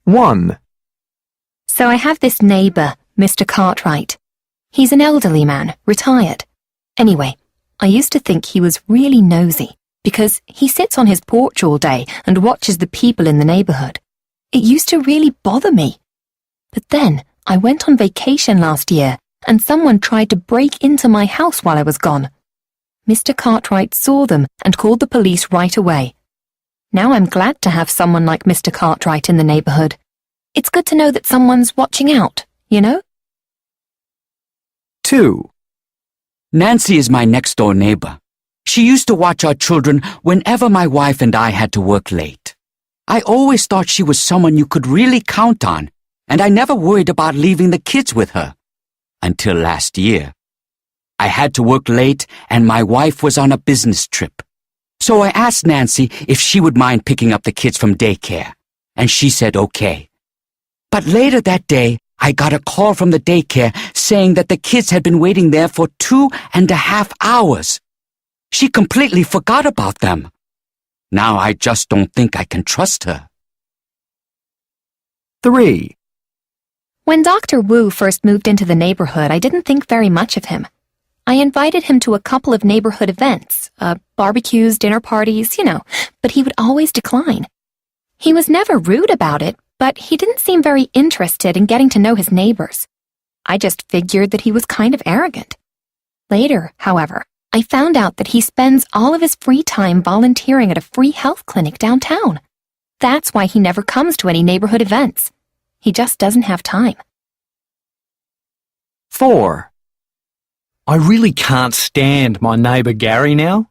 1. So I have this neighbour, Mr. Cartwright. He's an elderly man, retired. Anyway, I used to think he was really nosy because he sits on his porch all day and watches the people in the neighbourhood. It used to really bother me. But then I went on vacation last year and someone tried to break into my house while I was gone. Mr. Cartwright saw them and called the police right away. Now I'm glad to have someone like Mr. Cartwright in the neighbourhood. It's good to know that someone's watching out, you know? 2. Nancy is my next-door neighbor. She used to watch our children whenever my wife and I had to work late. I always thought she was someone you could really count on, and I never worried about leaving the kids with her. Until last year. I had to work late, and my wife was on a business trip. So I asked Nancy if she would mind picking up the kids from daycare, and she said okay. But later that day, I got a call from the daycare saying that the kids had been waiting there for 2.5 hours. She completely forgot about them. Now I just don't think I can trust her. 3. When Dr. Wu first moved into the neighbourhood, I didn't think very much of him. I invited him to a couple of neighbourhood events, barbecues, dinner parties, you know, but he would always decline. He was never rude about it, but he didn't seem very interested in getting to know his neighbors. I just figured that he was kind of arrogant. Later, however, I found out that he spends all of his free time volunteering at a free health clinic downtown. That's why he never comes to any neighborhood events. He just doesn't have time. 4. I really can't stand my neighbour Gary now.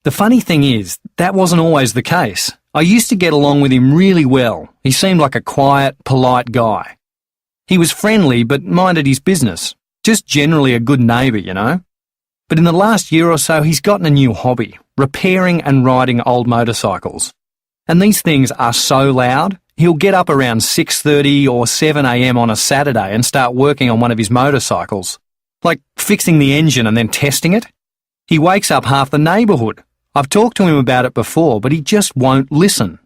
The funny thing is, that wasn't always the case. I used to get along with him really well. He seemed like a quiet, polite guy. He was friendly but minded his business. Just generally a good neighbour, you know. But in the last year or so, he's gotten a new hobby, repairing and riding old motorcycles. And these things are so loud, he'll get up around 6:30 or 7 a.m. on a Saturday and start working on one of his motorcycles. Like fixing the engine and then testing it. He wakes up half the neighbourhood. I've talked to him about it before, but he just won't listen.